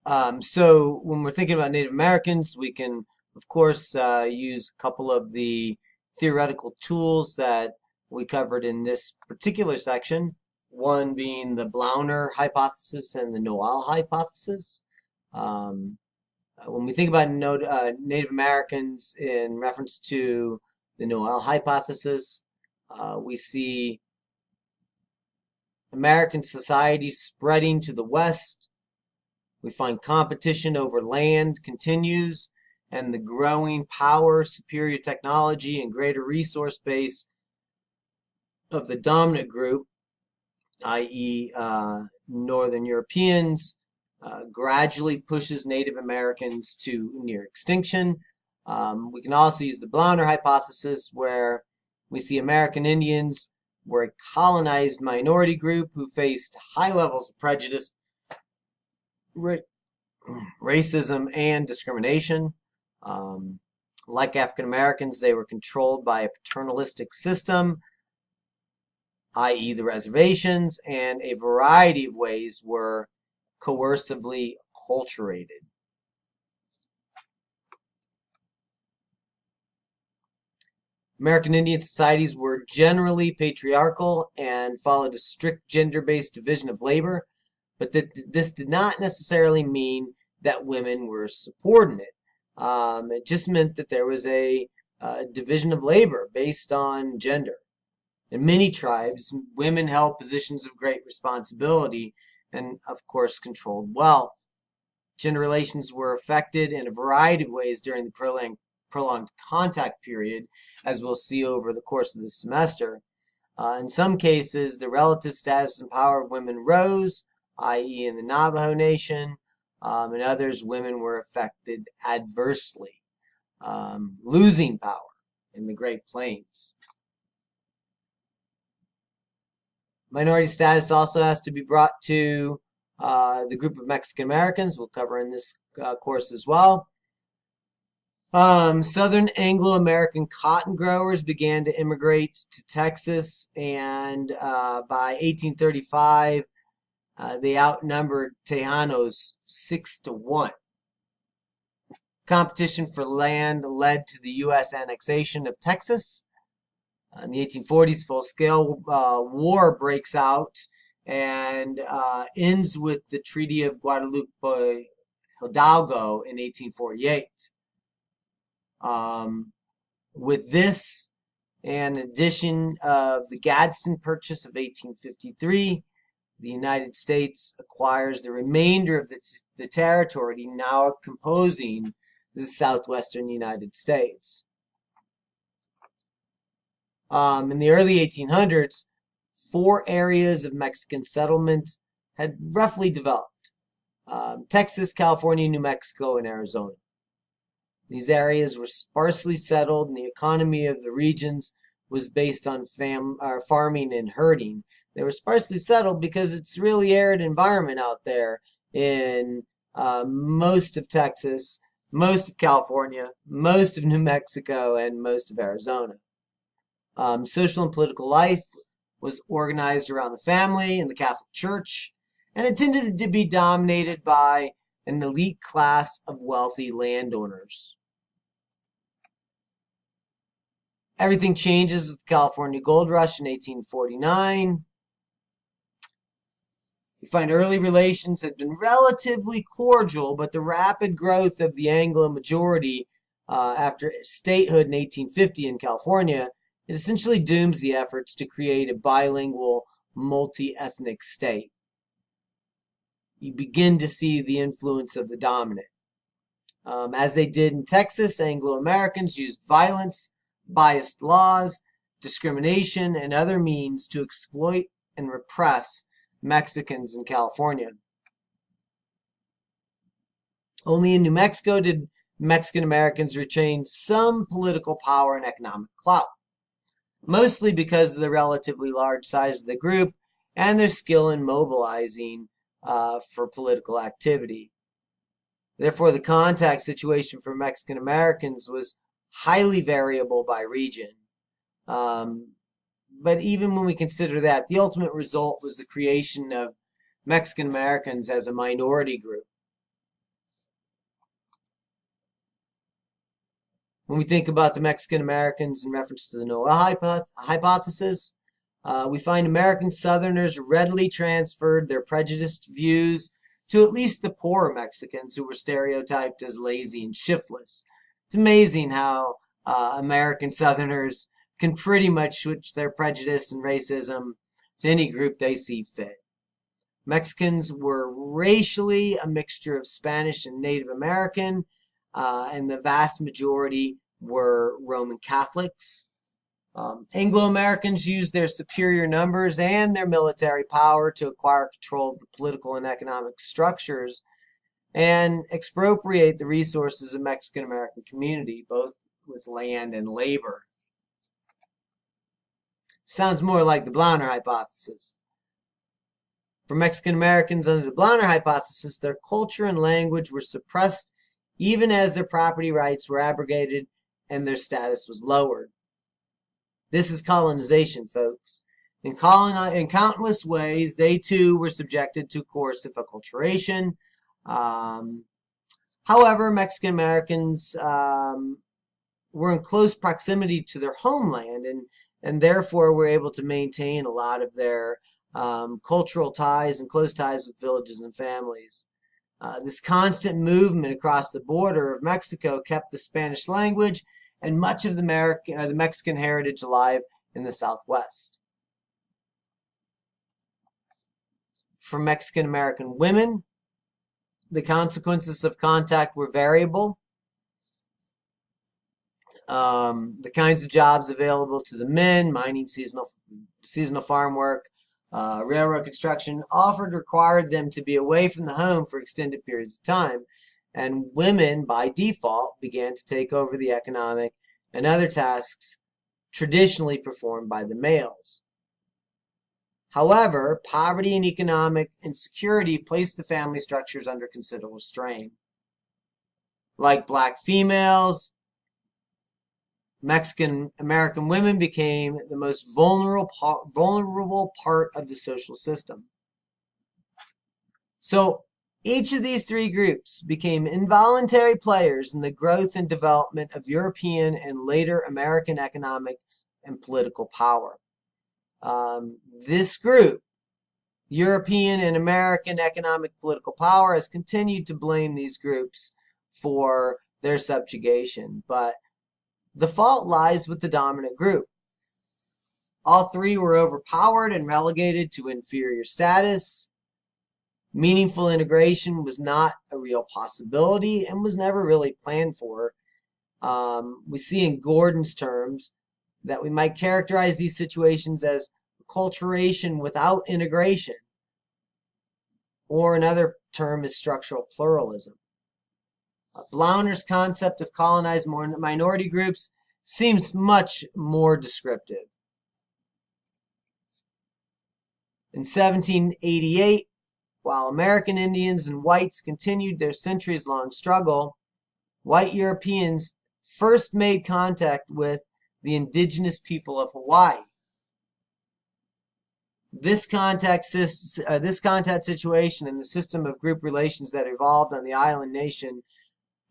So when we're thinking about Native Americans, we can, of course, use a couple of the theoretical tools that we covered in this particular section. One being the Blauner hypothesis and the Noel hypothesis. Um, when we think about Native Americans in reference to the Noel hypothesis, we see American society spreading to the west. We find competition over land continues, and the growing power, superior technology, and greater resource base of the dominant group, i.e., Northern Europeans, gradually pushes Native Americans to near extinction. We can also use the Blauner hypothesis, where we see American Indians were a colonized minority group who faced high levels of prejudice, racism, and discrimination. Um, like African Americans, they were controlled by a paternalistic system, i.e., the reservations, and a variety of ways were coercively acculturated. American Indian societies were generally patriarchal and followed a strict gender-based division of labor, but this did not necessarily mean that women were subordinate. It just meant that there was a division of labor based on gender. In many tribes, women held positions of great responsibility and, of course, controlled wealth. Gender relations were affected in a variety of ways during the prolonged contact period, as we'll see over the course of the semester. In some cases, the relative status and power of women rose, i.e., in the Navajo Nation. In others, women were affected adversely, losing power in the Great Plains. Minority status also has to be brought to the group of Mexican Americans. We'll cover in this course as well. Southern Anglo-American cotton growers began to immigrate to Texas, and by 1835, they outnumbered Tejanos 6-1. Competition for land led to the U.S. annexation of Texas. In the 1840s, full-scale war breaks out and ends with the Treaty of Guadalupe Hidalgo in 1848. With this, and addition of the Gadsden Purchase of 1853, the United States acquires the remainder of the territory now composing the southwestern United States. In the early 1800s, 4 areas of Mexican settlement had roughly developed: Texas, California, New Mexico, and Arizona. These areas were sparsely settled, and the economy of the regions was based on farming and herding. They were sparsely settled because it's really arid environment out there in most of Texas, most of California, most of New Mexico, and most of Arizona. Social and political life was organized around the family and the Catholic Church, and it tended to be dominated by an elite class of wealthy landowners. Everything changes with the California Gold Rush in 1849. We find early relations had been relatively cordial, but the rapid growth of the Anglo majority after statehood in 1850 in California, it essentially dooms the efforts to create a bilingual, multi-ethnic state. You begin to see the influence of the dominant. As they did in Texas, Anglo-Americans used violence, biased laws, discrimination, and other means to exploit and repress Mexicans in California. Only in New Mexico did Mexican Americans retain some political power and economic clout, mostly because of the relatively large size of the group and their skill in mobilizing for political activity. Therefore, the contact situation for Mexican Americans was highly variable by region. But even when we consider that, the ultimate result was the creation of Mexican Americans as a minority group. When we think about the Mexican Americans in reference to the Noel hypothesis, we find American Southerners readily transferred their prejudiced views to at least the poorer Mexicans who were stereotyped as lazy and shiftless. It's amazing how American Southerners can pretty much switch their prejudice and racism to any group they see fit. Mexicans were racially a mixture of Spanish and Native American, and the vast majority were Roman Catholics. Anglo-Americans used their superior numbers and their military power to acquire control of the political and economic structures and expropriate the resources of Mexican-American community, both with land and labor. Sounds more like the Blauner hypothesis. For Mexican Americans under the Blauner hypothesis, their culture and language were suppressed even as their property rights were abrogated and their status was lowered. This is colonization, folks. In countless ways, they too were subjected to coercive acculturation. However, Mexican Americans were in close proximity to their homeland and therefore were able to maintain a lot of their cultural ties and close ties with villages and families. This constant movement across the border of Mexico kept the Spanish language and much of the Mexican heritage alive in the Southwest. For Mexican American women, the consequences of contact were variable. The kinds of jobs available to the men, mining, seasonal farm work, railroad construction, often required them to be away from the home for extended periods of time, and women, by default, began to take over the economic and other tasks traditionally performed by the males. However, poverty and economic insecurity placed the family structures under considerable strain. Like black females, Mexican American women became the most vulnerable part of the social system. So each of these three groups became involuntary players in the growth and development of European and later American economic and political power. This group, European and American economic political power, has continued to blame these groups for their subjugation, but the fault lies with the dominant group. All three were overpowered and relegated to inferior status. Meaningful integration was not a real possibility and was never really planned for. We see in Gordon's terms that we might characterize these situations as acculturation without integration, or another term is structural pluralism. Blauner's concept of colonized minority groups seems much more descriptive. In 1788, while American Indians and whites continued their centuries-long struggle, white Europeans first made contact with the indigenous people of Hawaii. This contact situation and the system of group relations that evolved on the island nation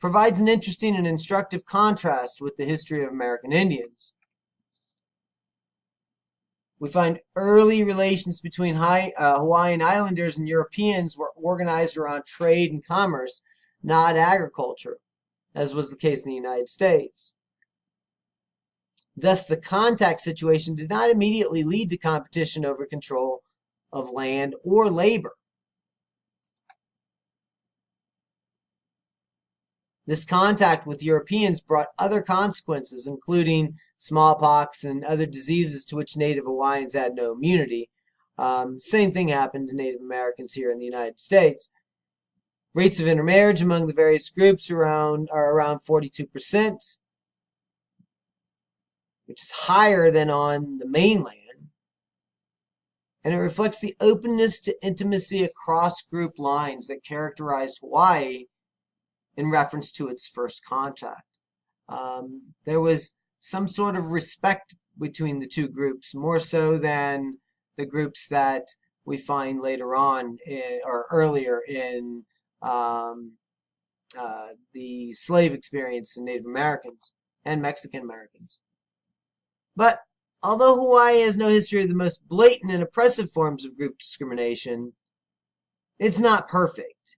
provides an interesting and instructive contrast with the history of American Indians. We find early relations between Hawaiian Islanders and Europeans were organized around trade and commerce, not agriculture, as was the case in the United States. Thus, the contact situation did not immediately lead to competition over control of land or labor. This contact with Europeans brought other consequences, including smallpox and other diseases to which Native Hawaiians had no immunity. Same thing happened to Native Americans here in the United States. Rates of intermarriage among the various groups are around 42%, which is higher than on the mainland. And it reflects the openness to intimacy across group lines that characterized Hawaii in reference to its first contact. There was some sort of respect between the two groups, more so than the groups that we find later on or earlier in the slave experience in Native Americans. and Mexican Americans. But although Hawaii has no history of the most blatant and oppressive forms of group discrimination, it's not perfect.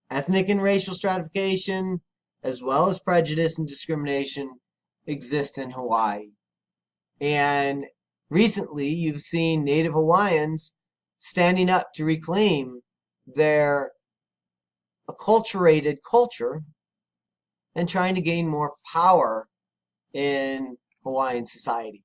Ethnic and racial stratification, as well as prejudice and discrimination, exist in Hawaii. And recently, you've seen Native Hawaiians standing up to reclaim their acculturated culture and trying to gain more power in Hawaiian society.